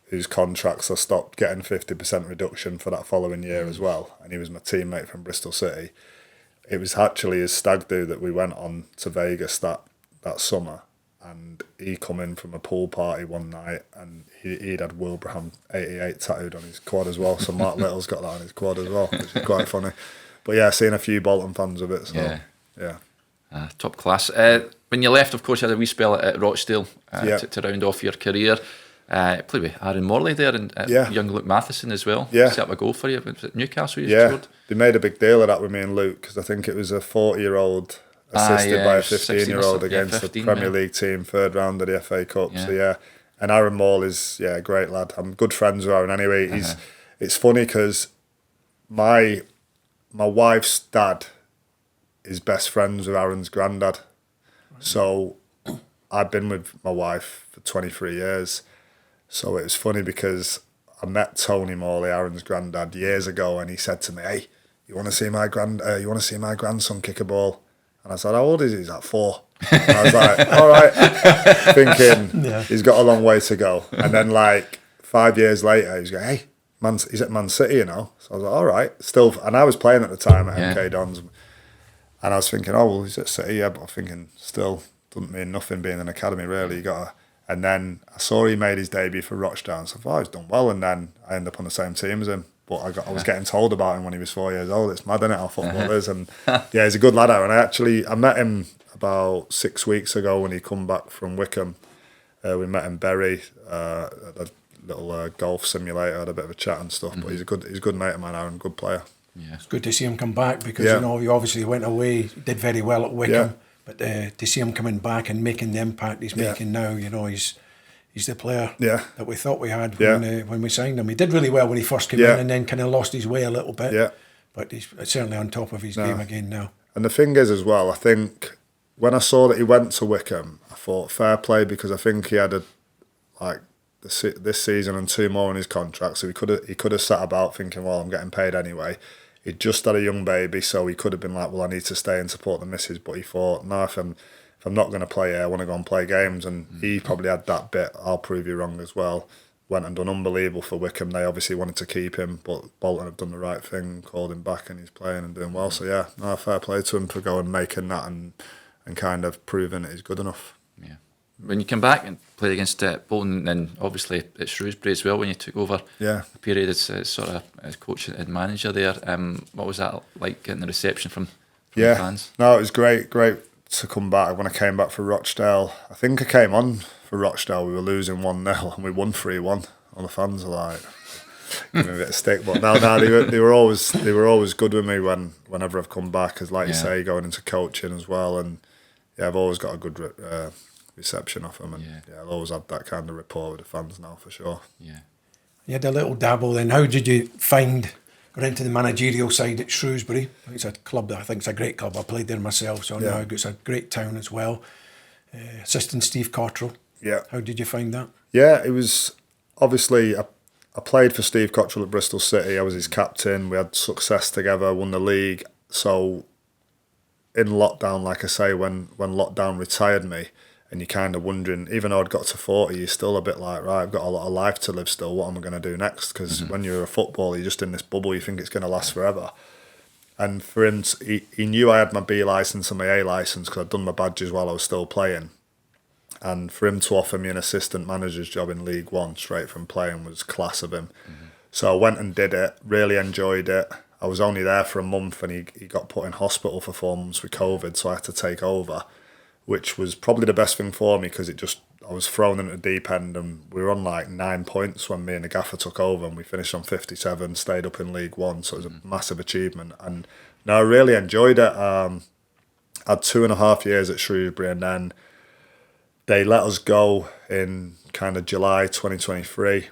whose contracts I stopped getting 50% reduction for that following year as well, and he was my teammate from Bristol City. It was actually his stag do that we went on to Vegas that summer, and he come in from a pool party one night, and he'd had Wilbraham 88 tattooed on his quad as well. So Mark Little's got that on his quad as well, which is quite funny. But yeah, seen a few Bolton fans of it. So yeah. Top class. When you left, of course, you had a wee spell at Rochdale to round off your career. Played with Aaron Morley there and young Luke Matheson as well. Yeah. Set up a goal for you. Was it Newcastle you scored? They made a big deal of that with me and Luke, because I think it was a 40-year-old assisted by a 15-year-old against the Premier League team, third round of the FA Cup. Yeah. So and Aaron Morley's a great lad. I'm good friends with Aaron anyway. It's funny because my wife's dad is best friends with Aaron's granddad. So I've been with my wife for 23 years. So it was funny because I met Tony Morley, Aaron's granddad, years ago, and he said to me, "Hey, you want to see my grandson kick a ball?" And I said, "How old is he?" He's like 4. And I was like, "All right," thinking he's got a long way to go. And then like 5 years later, he's going, "Hey, he's at Man City, you know." So I was like, "All right." Still, and I was playing at the time at MK Dons, and I was thinking, "Oh well, he's at City, yeah." But I'm thinking, still doesn't mean nothing being an academy, really. You got to. And then I saw he made his debut for Rochdale, and so I thought, he's done well. And then I ended up on the same team as him. But I was getting told about him when he was 4 years old. It's mad, isn't it, how football is? And he's a good lad, Aaron. I met him about 6 weeks ago when he come back from Wickham. We met in Bury, a little golf simulator, had a bit of a chat and stuff. But he's a good mate of mine, Aaron, good player. Yeah. It's good to see him come back because he obviously went away, did very well at Wickham. Yeah. But to see him coming back and making the impact he's making now, he's the player that we thought we had when we signed him. He did really well when he first came in, and then kind of lost his way a little bit. Yeah. But he's certainly on top of his game again now. And the thing is as well, I think when I saw that he went to Wickham, I thought fair play, because I think he had this season and 2 more in his contract, so he could have sat about thinking, well, I'm getting paid anyway. He'd just had a young baby, so he could have been like, well, I need to stay and support the missus. But he thought, no, if I'm not going to play here, I want to go and play games. And he probably had that bit, I'll prove you wrong as well. Went and done unbelievable for Wickham. They obviously wanted to keep him, but Bolton have done the right thing, called him back, and he's playing and doing well. So fair play to him for going and making that and kind of proving that he's good enough. Yeah. When you came back and played against Bolton, and obviously at Shrewsbury as well, when you took over a period as sort of as coach and manager there, what was that like, getting the reception from the fans? No, it was great to come back. When I came back for Rochdale, I think I came on for Rochdale, we were losing 1-0 and we won 3-1. All the fans were like, give me a bit of stick, but no, they were always good with me whenever I've come back, as like you say, going into coaching as well, and I've always got a good reception off them, and I've always had that kind of rapport with the fans now, for sure. Yeah, you had a little dabble then. How did you find going into the managerial side at Shrewsbury? It's a club that I think is a great club. I played there myself, so I know it's a great town as well. Assistant Steve Cottrell. Yeah. How did you find that? Yeah, it was obviously I played for Steve Cottrell at Bristol City. I was his captain. We had success together, won the league. So in lockdown, like I say, when lockdown retired me, and you're kind of wondering, even though I'd got to 40, you're still a bit like, right, I've got a lot of life to live still. What am I going to do next? Because when you're a footballer, you're just in this bubble. You think it's going to last forever. And for him, he knew I had my B licence and my A licence because I'd done my badges while I was still playing. And for him to offer me an assistant manager's job in League One straight from playing was class of him. So I went and did it, really enjoyed it. I was only there for a month, and he got put in hospital for 4 months with COVID, so I had to take over, which was probably the best thing for me, because I was thrown into the deep end, and we were on like 9 points when me and the gaffer took over, and we finished on 57, stayed up in League One, so it was a massive achievement. And no, I really enjoyed it. I had 2.5 years at Shrewsbury, and then they let us go in kind of July 2023,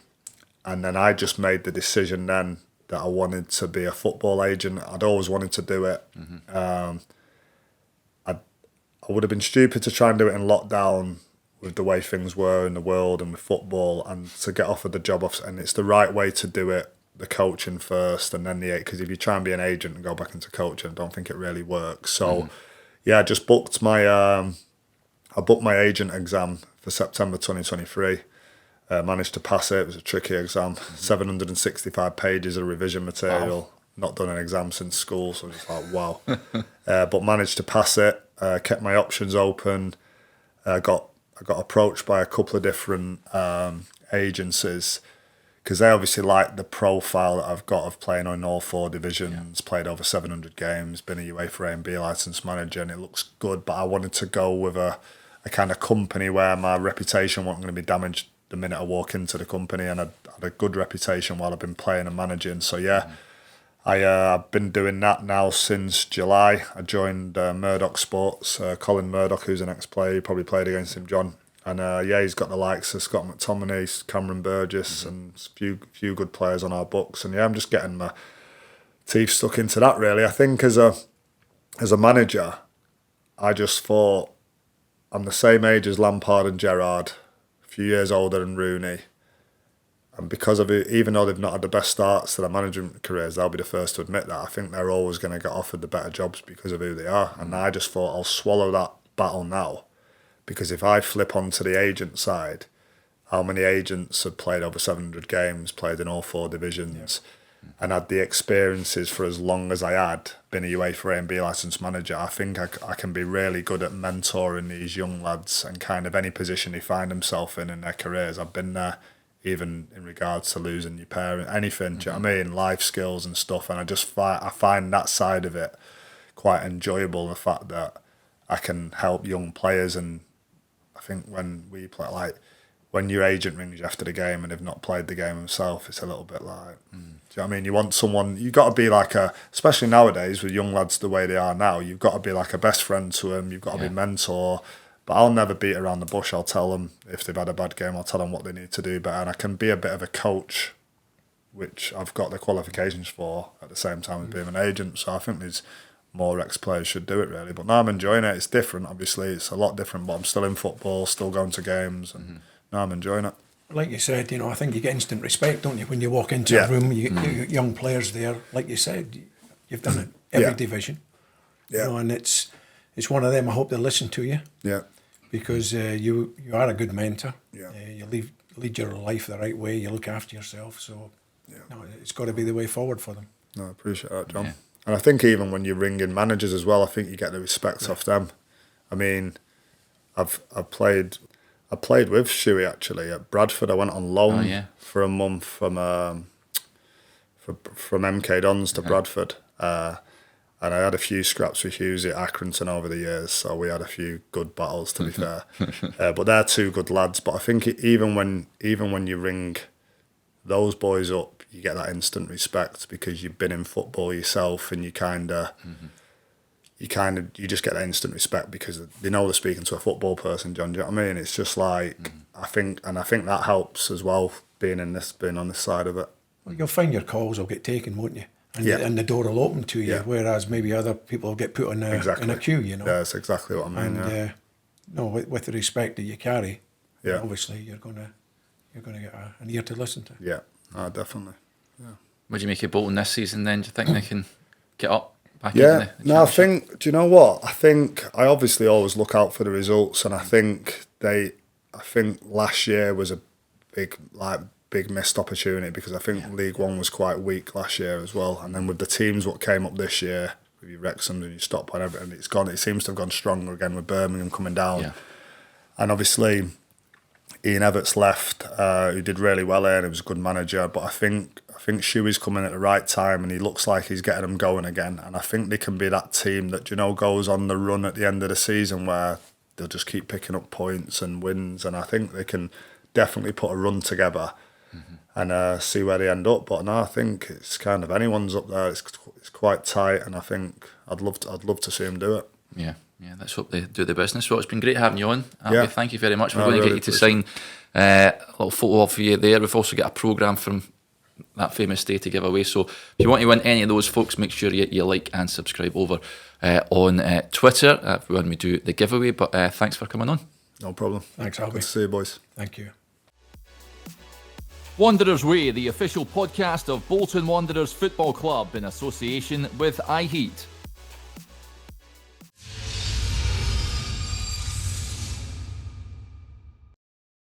and then I just made the decision then that I wanted to be a football agent. I'd always wanted to do it. I would have been stupid to try and do it in lockdown with the way things were in the world and with football, and to get offered the job off. And it's the right way to do it, the coaching first and then because if you try and be an agent and go back into coaching, I don't think it really works. So I just booked my agent exam for September 2023. Managed to pass it. It was a tricky exam. 765 pages of revision material. Wow. Not done an exam since school, so it's like, wow. But managed to pass it. Kept my options open. Got I got approached by a couple of different agencies because they obviously like the profile that I've got of playing in all 4 divisions, played over 700 games, been a UEFA A and B licensed manager, and it looks good. But I wanted to go with a kind of company where my reputation wasn't going to be damaged the minute I walk into the company, and I had a good reputation while I've been playing and managing. So I've been doing that now since July. I joined Murdoch Sports, Colin Murdoch, who's an ex-player. You probably played against him, John. And he's got the likes of Scott McTominay, Cameron Burgess, and a few good players on our books. And I'm just getting my teeth stuck into that, really. I think as a manager, I just thought I'm the same age as Lampard and Gerrard, a few years older than Rooney. And because of it, even though they've not had the best starts to their management careers, they'll be the first to admit that. I think they're always going to get offered the better jobs because of who they are. And I just thought I'll swallow that battle now. Because if I flip onto the agent side, how many agents have played over 700 games, played in all 4 divisions, and had the experiences for as long as I had, been a UEFA A and B licensed manager, I think I can be really good at mentoring these young lads and kind of any position they find themselves in their careers. I've been there, even in regards to losing your parent, anything, do you know what I mean? Life skills and stuff. And I find that side of it quite enjoyable, the fact that I can help young players. And I think when we play, like when your agent rings you after the game and they've not played the game himself, it's a little bit like, do you know what I mean? You want someone, you've got to be like especially nowadays with young lads the way they are now, you've got to be like a best friend to them, you've got to be mentor. But I'll never beat around the bush. I'll tell them if they've had a bad game, I'll tell them what they need to do better. And I can be a bit of a coach, which I've got the qualifications for at the same time as being an agent. So I think there's more ex-players should do it, really. But now I'm enjoying it. It's different, obviously. It's a lot different, but I'm still in football, still going to games, and now I'm enjoying it. Like you said, I think you get instant respect, don't you? When you walk into a room, you get young players there. Like you said, you've done it every division. Yeah. And it's one of them. I hope they listen to you. Yeah. Because you are a good mentor. Yeah. You lead your life the right way. You look after yourself. So it's got to be the way forward for them. No, I appreciate that, John. Yeah. And I think even when you ring in managers as well, I think you get the respect off them. I mean, I've played with Shuey actually at Bradford. I went on loan for a month from MK Dons to Bradford. And I had a few scraps with Hughes at Accrington over the years, so we had a few good battles, to be fair. But they're 2 good lads. But I think even when you ring those boys up, you get that instant respect because you've been in football yourself, and you just get that instant respect because they know they're speaking to a football person, John. Do you know what I mean? It's just like I think that helps as well, being on this side of it. Well, you'll find your calls will get taken, won't you? And the door will open to you, whereas maybe other people will get put in a queue, Yeah, that's exactly what I mean. And with the respect that you carry, obviously you're gonna get an ear to listen to. Yeah, definitely. Yeah. What do you make of Bolton this season then? Do you think they can get up back into the no, I think, do you know what? I think I obviously always look out for the results, and I think last year was a big missed opportunity because I think League One was quite weak last year as well. And then with the teams what came up this year, with your Wrexham and your Stockport and everything, it seems to have gone stronger again with Birmingham coming down. Yeah. And obviously Ian Everts left, who did really well there and he was a good manager. But I think Shuey's coming at the right time and he looks like he's getting them going again. And I think they can be that team that, goes on the run at the end of the season where they'll just keep picking up points and wins. And I think they can definitely put a run together and see where they end up. But no, I think it's kind of anyone's up there. It's quite tight, and I think I'd love to see them do it. Yeah, let's hope they do the business. Well, it's been great having you on. Abby, thank you very much. We're going to get you to sign a little photo of you there. We've also got a programme from that famous day to give away. So if you want to win any of those, folks, make sure you like and subscribe over on Twitter when we do the giveaway. But thanks for coming on. No problem. Thanks, Albie. Good to see you, boys. Thank you. Wanderers Way, the official podcast of Bolton Wanderers Football Club in association with iHeat.